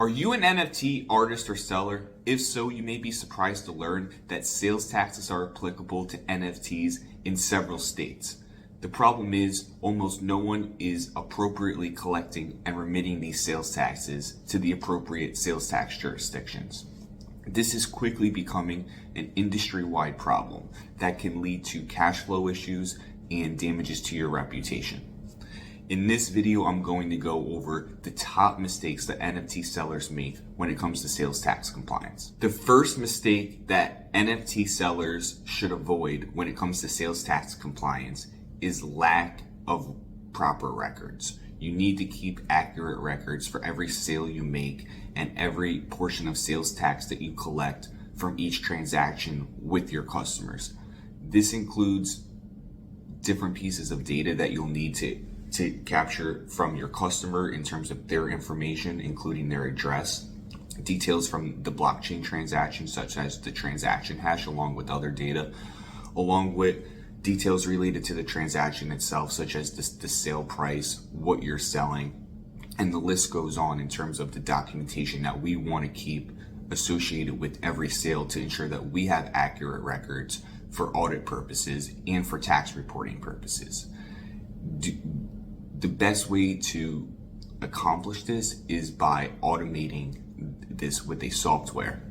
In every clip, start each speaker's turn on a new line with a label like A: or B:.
A: Are you an NFT artist or seller? If so, you may be surprised to learn that sales taxes are applicable to NFTs in several states. The problem is almost no one is appropriately collecting and remitting these sales taxes to the appropriate sales tax jurisdictions. This is quickly becoming an industry-wide problem that can lead to cash flow issues and damages to your reputation. In this video, I'm going to go over the top mistakes that NFT sellers make when it comes to sales tax compliance. The first mistake that NFT sellers should avoid when it comes to sales tax compliance is lack of proper records. You need to keep accurate records for every sale you make and every portion of sales tax that you collect from each transaction with your customers. This includes different pieces of data that you'll need to capture from your customer in terms of their information, including their address, details from the blockchain transaction, such as the transaction hash, along with other data, along with details related to the transaction itself, such as the sale price, what you're selling, and the list goes on in terms of the documentation that we want to keep associated with every sale to ensure that we have accurate records for audit purposes and for tax reporting purposes. The best way to accomplish this is by automating this with a software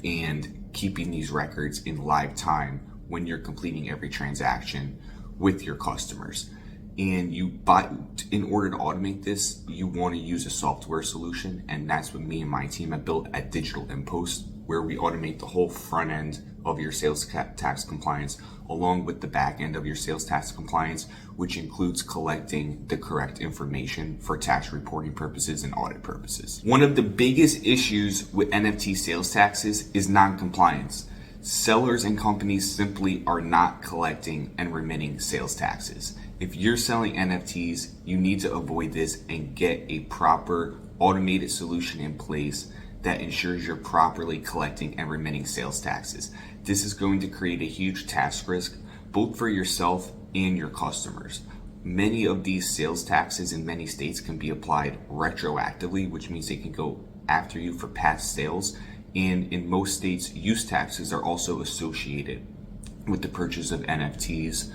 A: and keeping these records in live time when you're completing every transaction with your customers. And in order to automate this, you want to use a software solution, and that's what me and my team have built at Digital Impost, where we automate the whole front end of your sales tax compliance along with the back end of your sales tax compliance, which includes collecting the correct information for tax reporting purposes and audit purposes. One of the biggest issues with NFT sales taxes is non-compliance. Sellers and companies simply are not collecting and remitting sales taxes. If you're selling NFTs, you need to avoid this and get a proper automated solution in place that ensures you're properly collecting and remitting sales taxes. This is going to create a huge tax risk, both for yourself and your customers. Many of these sales taxes in many states can be applied retroactively, which means they can go after you for past sales. And in most states, use taxes are also associated with the purchase of NFTs,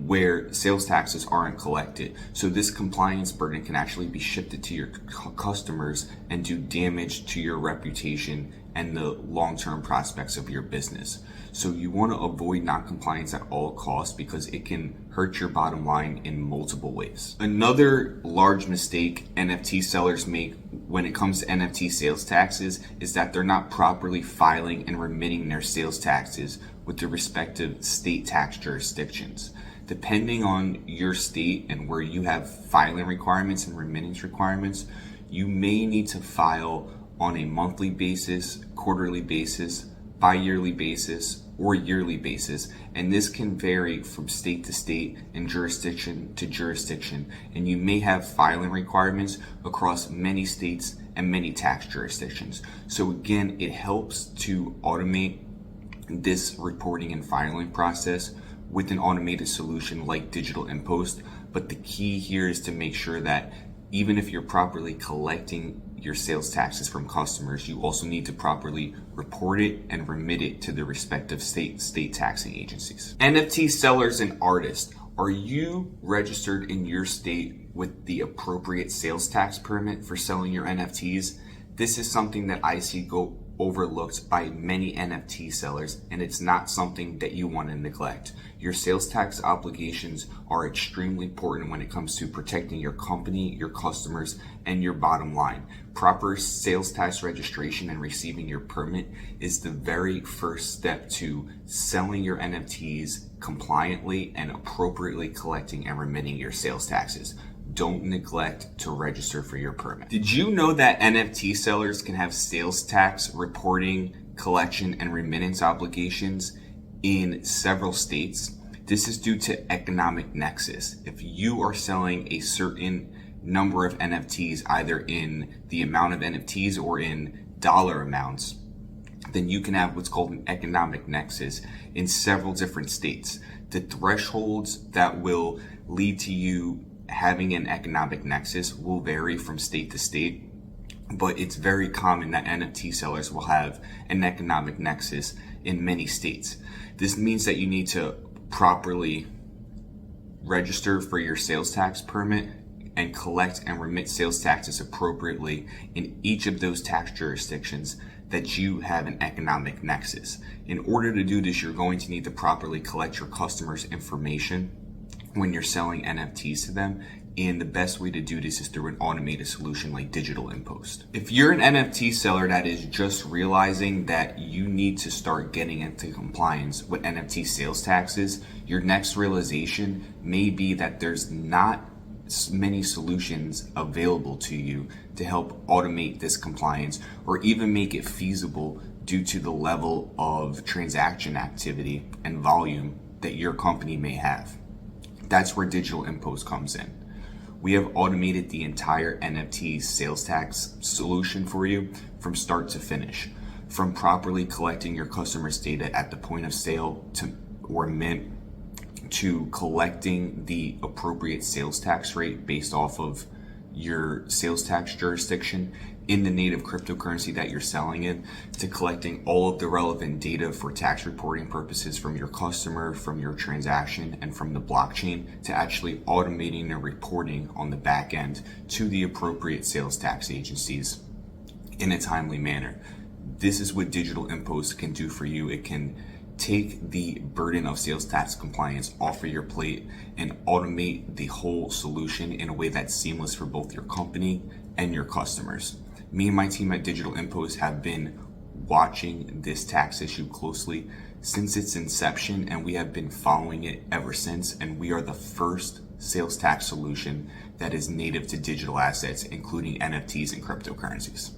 A: where sales taxes aren't collected. So this compliance burden can actually be shifted to your customers and do damage to your reputation and the long-term prospects of your business. So you want to avoid non-compliance at all costs because it can hurt your bottom line in multiple ways. Another large mistake NFT sellers make when it comes to NFT sales taxes is that they're not properly filing and remitting their sales taxes with the respective state tax jurisdictions. Depending on your state and where you have filing requirements and remittance requirements, you may need to file on a monthly basis, quarterly basis, bi-yearly basis, or yearly basis. And this can vary from state to state and jurisdiction to jurisdiction. And you may have filing requirements across many states and many tax jurisdictions. So again, it helps to automate this reporting and filing process with an automated solution like Digital Impost. But the key here is to make sure that even if you're properly collecting your sales taxes from customers, you also need to properly report it and remit it to the respective state taxing agencies. NFT sellers and artists, are you registered in your state with the appropriate sales tax permit for selling your NFTs? This is something that I see go overlooked by many NFT sellers, and it's not something that you want to neglect. Your sales tax obligations are extremely important when it comes to protecting your company, your customers, and your bottom line. Proper sales tax registration and receiving your permit is the very first step to selling your NFTs compliantly and appropriately collecting and remitting your sales taxes. Don't neglect to register for your permit. Did you know that NFT sellers can have sales tax reporting, collection, and remittance obligations in several states? This is due to economic nexus. If you are selling a certain number of NFTs, either in the amount of NFTs or in dollar amounts, then you can have what's called an economic nexus in several different states. The thresholds that will lead to you having an economic nexus will vary from state to state. but it's very common that NFT sellers will have an economic nexus in many states. This means that you need to properly register for your sales tax permit and collect and remit sales taxes appropriately in each of those tax jurisdictions that you have an economic nexus. In order to do this, you're going to need to properly collect your customers' information when you're selling NFTs to them. And the best way to do this is through an automated solution like Digital Impost. If you're an NFT seller that is just realizing that you need to start getting into compliance with NFT sales taxes, your next realization may be that there's not many solutions available to you to help automate this compliance or even make it feasible due to the level of transaction activity and volume that your company may have. That's where Digital Impost comes in. We have automated the entire NFT sales tax solution for you from start to finish, from properly collecting your customers' data at the point of sale or mint, to collecting the appropriate sales tax rate based off of your sales tax jurisdiction in the native cryptocurrency that you're selling in, to collecting all of the relevant data for tax reporting purposes from your customer, from your transaction, and from the blockchain, to actually automating the reporting on the back end to the appropriate sales tax agencies in a timely manner. This is what Digital Impost can do for you. It can take the burden of sales tax compliance off of your plate and automate the whole solution in a way that's seamless for both your company and your customers. Me and my team at Digital Impost have been watching this tax issue closely since its inception, and we have been following it ever since. And we are the first sales tax solution that is native to digital assets, including NFTs and cryptocurrencies.